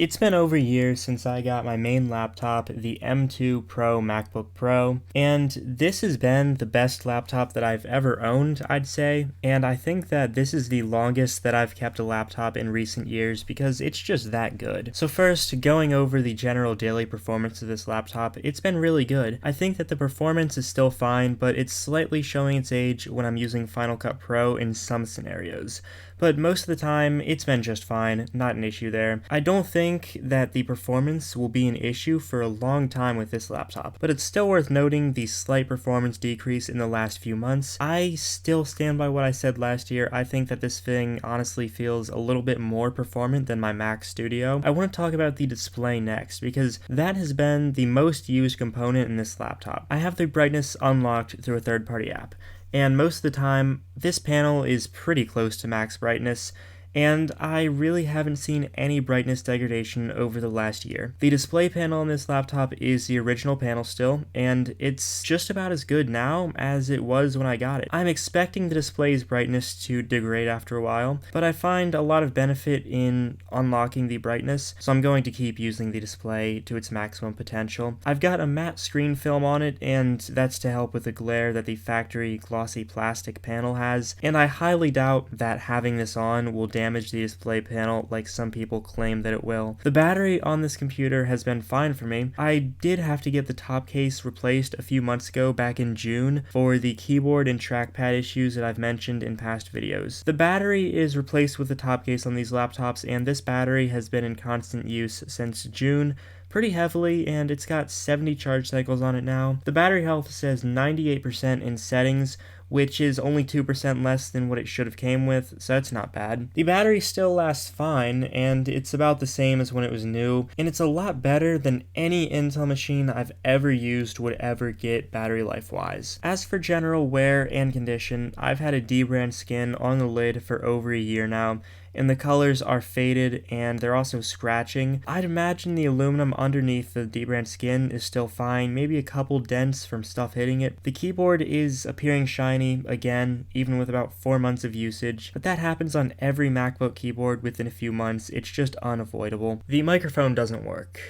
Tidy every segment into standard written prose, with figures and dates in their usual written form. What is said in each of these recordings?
It's been over a year since I got my main laptop, the M2 Pro MacBook Pro, and this has been the best laptop that I've ever owned, I'd say, and I think that this is the longest that I've kept a laptop in recent years because it's just that good. So first, going over the general daily performance of this laptop, it's been really good. I think that the performance is still fine, but it's slightly showing its age when I'm using Final Cut Pro in some scenarios. But most of the time, it's been just fine, not an issue there. I don't think that the performance will be an issue for a long time with this laptop, but it's still worth noting the slight performance decrease in the last few months. I still stand by what I said last year. I think that this thing honestly feels a little bit more performant than my Mac Studio. I want to talk about the display next, because that has been the most used component in this laptop. I have the brightness unlocked through a third-party app, and most of the time, this panel is pretty close to max brightness, and I really haven't seen any brightness degradation over the last year. The display panel on this laptop is the original panel still, and it's just about as good now as it was when I got it. I'm expecting the display's brightness to degrade after a while, but I find a lot of benefit in unlocking the brightness, so I'm going to keep using the display to its maximum potential. I've got a matte screen film on it, and that's to help with the glare that the factory glossy plastic panel has, and I highly doubt that having this on will damage the display panel like some people claim that it will. The battery on this computer has been fine for me. I did have to get the top case replaced a few months ago back in June for the keyboard and trackpad issues that I've mentioned in past videos. The battery is replaced with the top case on these laptops, and this battery has been in constant use since June, pretty heavily, and it's got 70 charge cycles on it now. The battery health says 98% in settings, which is only 2% less than what it should have came with, so that's not bad. The battery still lasts fine, and it's about the same as when it was new, and it's a lot better than any Intel machine I've ever used would ever get battery life-wise. As for general wear and condition, I've had a dbrand skin on the lid for over a year now, and the colors are faded and they're also scratching. I'd imagine the aluminum underneath the dbrand skin is still fine, maybe a couple dents from stuff hitting it. The keyboard is appearing shiny again, even with about 4 months of usage, but that happens on every MacBook keyboard within a few months. It's just unavoidable. The microphone doesn't work.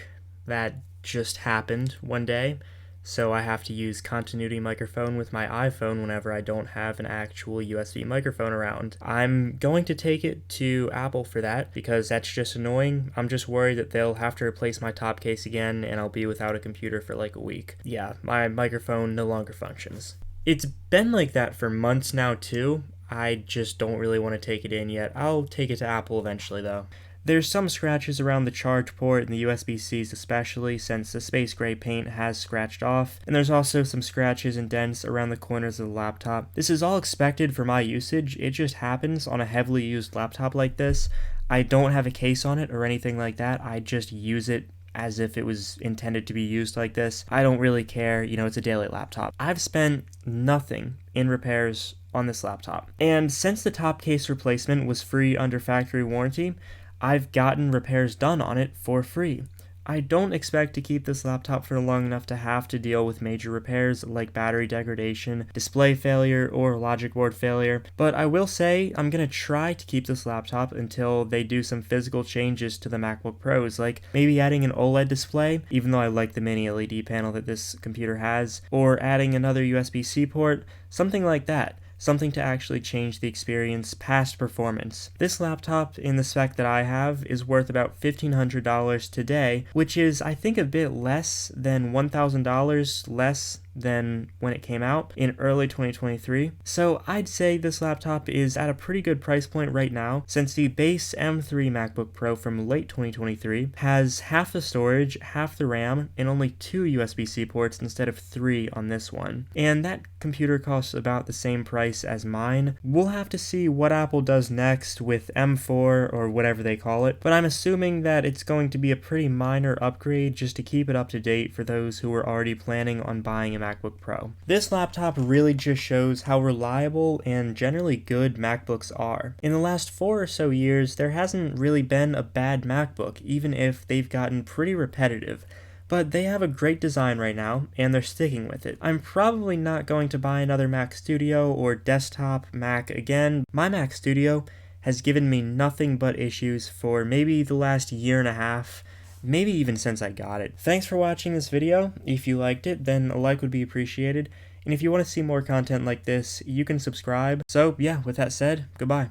That just happened one day. So I have to use continuity microphone with my iPhone whenever I don't have an actual USB microphone around. I'm going to take it to Apple for that because that's just annoying. I'm just worried that they'll have to replace my top case again and I'll be without a computer for like a week. Yeah, my microphone no longer functions. It's been like that for months now too. I just don't really want to take it in yet. I'll take it to Apple eventually though. There's some scratches around the charge port and the USB-Cs especially, since the space gray paint has scratched off, and there's also some scratches and dents around the corners of the laptop. This is all expected for my usage. It just happens on a heavily used laptop like this. I don't have a case on it or anything like that. I just use it as if it was intended to be used like this. I don't really care, it's a daily laptop. I've spent nothing in repairs on this laptop, and since the top case replacement was free under factory warranty, I've gotten repairs done on it for free. I don't expect to keep this laptop for long enough to have to deal with major repairs like battery degradation, display failure, or logic board failure, but I will say I'm going to try to keep this laptop until they do some physical changes to the MacBook Pros, like maybe adding an OLED display, even though I like the mini LED panel that this computer has, or adding another USB-C port, something like that. Something to actually change the experience past performance. This laptop, in the spec that I have, is worth about $1,500 today, which is, I think, a bit less than $1,000 less than when it came out in early 2023. So I'd say this laptop is at a pretty good price point right now, since the base M3 MacBook Pro from late 2023 has half the storage, half the RAM, and only 2 USB-C ports instead of 3 on this one. And that computer costs about the same price as mine. We'll have to see what Apple does next with M4 or whatever they call it, but I'm assuming that it's going to be a pretty minor upgrade just to keep it up to date for those who are already planning on buying a MacBook Pro. This laptop really just shows how reliable and generally good MacBooks are. In the last 4 or so years, there hasn't really been a bad MacBook, even if they've gotten pretty repetitive. But they have a great design right now, and they're sticking with it. I'm probably not going to buy another Mac Studio or desktop Mac again. My Mac Studio has given me nothing but issues for maybe the last year and a half, maybe even since I got it. Thanks for watching this video. If you liked it, then a like would be appreciated. And if you want to see more content like this, you can subscribe. So yeah, with that said, goodbye.